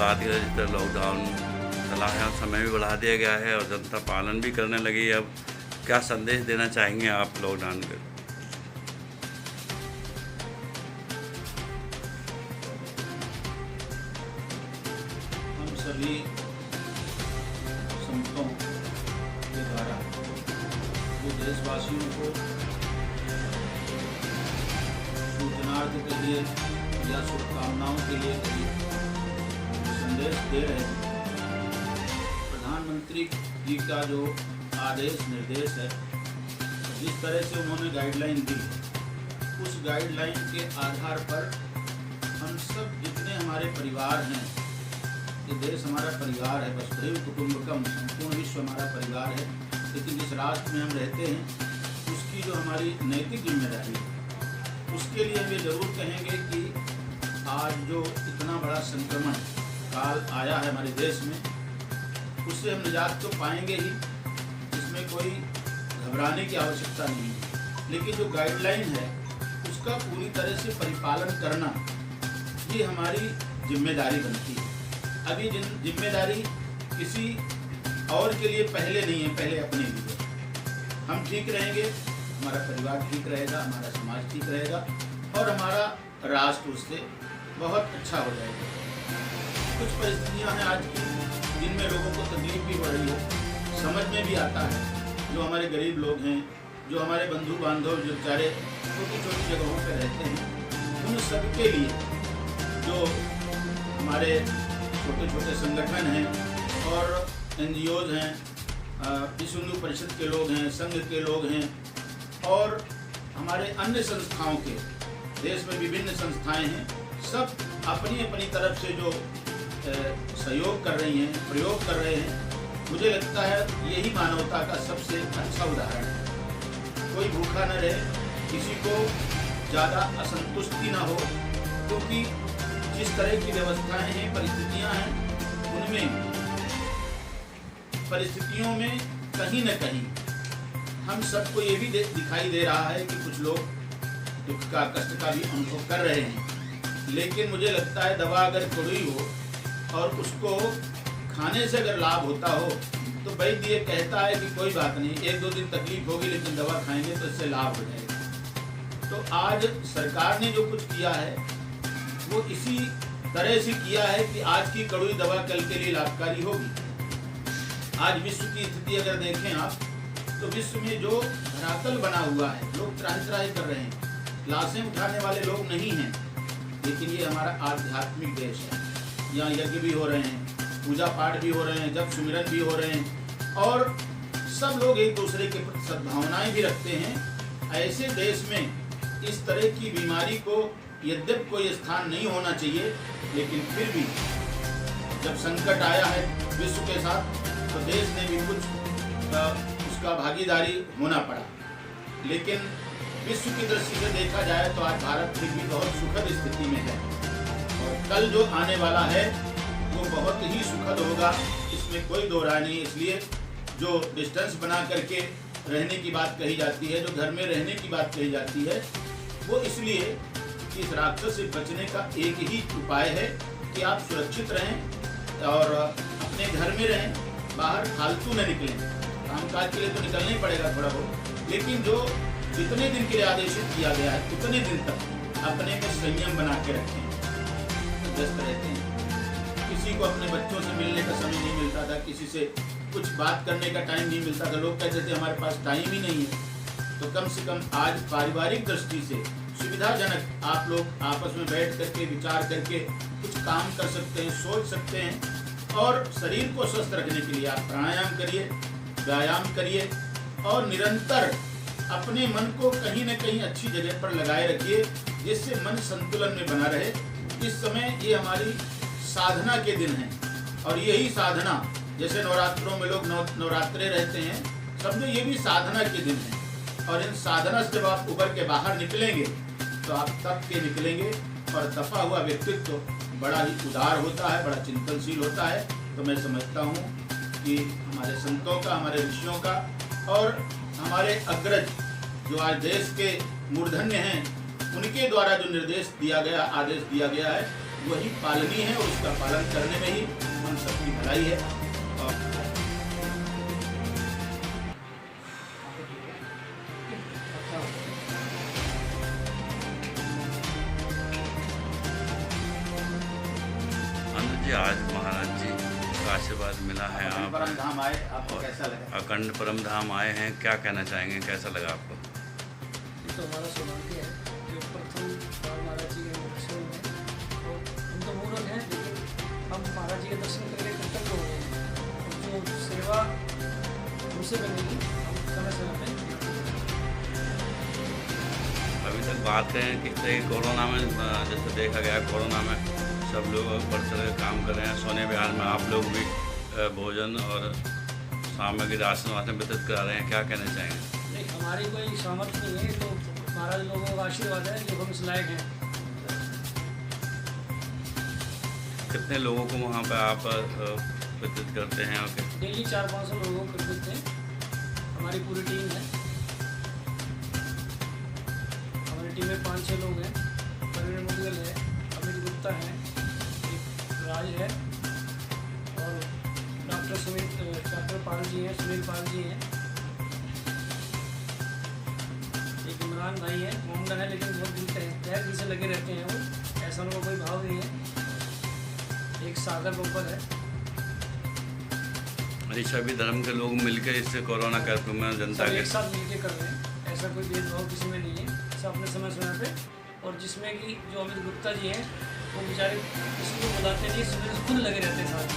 बात है, जितना लॉकडाउन चला है समय भी बढ़ा दिया गया है और जनता पालन भी करने लगी है। अब क्या संदेश देना चाहेंगे आप लॉकडाउन के? हम सभी संतों के द्वारा जो देशवासियों को सूचनार्थ के लिए या शुभकामनाओं के लिए संदेश दे रहे हैं। प्रधानमंत्री जी का जो आदेश निर्देश है, जिस तरह से उन्होंने गाइडलाइन दी, उस गाइडलाइन के आधार पर हम सब जितने हमारे परिवार हैं, ये देश हमारा परिवार है, वसुधैव कुटुंबकम, संपूर्ण विश्व हमारा परिवार है, लेकिन जिस राष्ट्र में हम रहते हैं उसकी जो हमारी नैतिक जिम्मेदारी है, उसके लिए हम ये जरूर कहेंगे कि आज जो इतना बड़ा संक्रमण काल आया है हमारे देश में, उससे हम निजात तो पाएंगे ही, इसमें कोई घबराने की आवश्यकता नहीं है। लेकिन जो गाइडलाइन है उसका पूरी तरह से परिपालन करना ये हमारी जिम्मेदारी बनती है। अब ये जिम्मेदारी किसी और के लिए पहले नहीं है, पहले अपने लिए। हम ठीक रहेंगे, हमारा परिवार ठीक रहेगा, हमारा समाज ठीक रहेगा और हमारा राष्ट्र उससे बहुत अच्छा हो जाएगा। कुछ परिस्थितियां हैं आज की जिनमें लोगों को तकलीफ भी बढ़ रही है, समझ में भी आता है। जो हमारे गरीब लोग हैं, जो हमारे बंधु बांधव जो बेचारे छोटी छोटी जगहों पर रहते हैं, उन सबके लिए जो हमारे छोटे छोटे संगठन हैं और NGOs हैं, विश्व हिंदू परिषद के लोग हैं, संघ के लोग हैं और हमारे अन्य संस्थाओं के, देश में विभिन्न संस्थाएं हैं, सब अपनी अपनी तरफ से जो सहयोग कर रही हैं, प्रयोग कर रहे हैं, मुझे लगता है यही मानवता का सबसे अच्छा उदाहरण है। कोई भूखा न रहे, किसी को ज़्यादा असंतुष्टि ना हो, क्योंकि जिस तरह की व्यवस्थाएं हैं, परिस्थितियां हैं, उनमें परिस्थितियों में कहीं न कहीं हम सबको ये भी दिखाई दे रहा है कि कुछ लोग दुख का, कष्ट का भी अनुभव कर रहे हैं। लेकिन मुझे लगता है दवा अगर कड़वी हो और उसको खाने से अगर लाभ होता हो तो वैद्य ये कहता है कि कोई बात नहीं, 1-2 दिन तकलीफ होगी लेकिन दवा खाएंगे तो इससे लाभ हो जाएगा। तो आज सरकार ने जो कुछ किया है वो इसी तरह से किया है कि आज की कड़वी दवा कल के लिए लाभकारी होगी। आज विश्व की स्थिति अगर देखें आप, तो विश्व में जो धरातल बना हुआ है, लोग त्राही त्राही कर रहे हैं, लाशें उठाने वाले लोग नहीं हैं, लेकिन ये हमारा आध्यात्मिक देश है। यहाँ यज्ञ भी हो रहे हैं, पूजा पाठ भी हो रहे हैं, जप सुमिरन भी हो रहे हैं और सब लोग एक दूसरे के प्रति सद्भावनाएं भी रखते हैं। ऐसे देश में इस तरह की बीमारी को यद्यप कोई स्थान नहीं होना चाहिए, लेकिन फिर भी जब संकट आया है विश्व के साथ, तो देश ने भी कुछ उसका भागीदारी होना पड़ा। लेकिन विश्व की दृष्टि से देखा जाए तो आज भारत फिर भी बहुत सुखद स्थिति में है और कल जो आने वाला है वो बहुत ही सुखद होगा, इसमें कोई दो राय नहीं। इसलिए जो डिस्टेंस बना करके रहने की बात कही जाती है, जो घर में रहने की बात कही जाती है, वो इसलिए कि इस राक्षस से बचने का एक ही उपाय है कि आप सुरक्षित रहें और अपने घर में रहें, बाहर फालतू न निकलें। कामकाज के लिए तो निकलना ही पड़ेगा थोड़ा बहुत, लेकिन जो जितने दिन के लिए आदेशित किया गया है उतने दिन तक अपने में संयम बना के रखें। व्यस्त रहते हैं, किसी को अपने बच्चों से मिलने का समय नहीं मिलता था, किसी से कुछ बात करने का टाइम नहीं मिलता था, लोग कहते थे हमारे पास टाइम ही नहीं है। तो कम से कम आज पारिवारिक दृष्टि से सुविधाजनक आप लोग आपस में बैठ करके विचार करके कुछ काम कर सकते हैं, सोच सकते हैं और शरीर को स्वस्थ रखने के लिए आप प्राणायाम करिए, व्यायाम करिए और निरंतर अपने मन को कहीं न कहीं अच्छी जगह पर लगाए रखिए, जिससे मन संतुलन में बना रहे। इस समय ये हमारी साधना के दिन हैं और यही साधना, जैसे नवरात्रों में लोग नवरात्रे रहते हैं, समझो ये भी साधना के दिन हैं और इन साधना से जब आप उभर के बाहर निकलेंगे तो आप तप के निकलेंगे और तपा हुआ व्यक्तित्व बड़ा ही उदार होता है, बड़ा चिंतनशील होता है। तो मैं समझता हूँ कि हमारे संतों का, हमारे ऋषियों का और हमारे अग्रज जो आज देश के मूर्धन्य हैं, उनके द्वारा जो निर्देश दिया गया, आदेश दिया गया है, वही पालनी है और उसका पालन करने में ही हम सबकी भलाई है। आनंद जी, आज महाराज जी का आशीर्वाद मिला है, आप परम धाम आए, आपको कैसा लगा? अखंड परम धाम आए हैं, क्या कहना चाहेंगे, कैसा लगा आपको? ये तो हमारा सौभाग्य है जो प्रथम बार महाराज जी के दर्शन में, और हम तो मूर्ख हैं लेकिन हम महाराज जी के दर्शन करके कृतज्ञ हो गए हैं। और जो सेवा हमसे बनेगी हम समय समय पे अभी तक बात करें कि कोरोना में जैसे देखा गया, कोरोना में सब लोग बढ़ चढ़ के काम कर रहे हैं। सोने बिहार में आप लोग भी भोजन और सामग्री राशन वासन वितरित करा रहे हैं, क्या कहना चाहेंगे? नहीं, हमारी कोई सामर्थ्य नहीं है, तो महाराज लोगों का आशीर्वाद है जो हम इस लायक हैं। कितने लोगों को वहाँ पर आप वितरित करते हैं? और डेली 400-500 लोगों को कर देते हैं। हमारी पूरी टीम है, हमारी टीम में 5-6 लोग हैं। परवीन मुदगल है, अमित गुप्ता है, एक राज है और डॉक्टर पाल जी हैं, सुनील पाल जी हैं, एक इमरान भाई है, मोहम्मद है, लेकिन बहुत दिल से लगे रहते हैं वो, ऐसा उनको कोई भाव नहीं है। एक सागर बब्बर है। अरे सभी धर्म के लोग मिलकर इससे कोरोना कर्फ्यू में जनता सब के एक साथ मिलकर कर रहे हैं, ऐसा कोई भेदभाव किसी में नहीं है, सब अपने समय समय पे। और जिसमें कि जो अमित गुप्ता जी हैं वो बेचारे किसी को बुलाते नहीं, सुबह से खुद लगे रहते हैं साथ।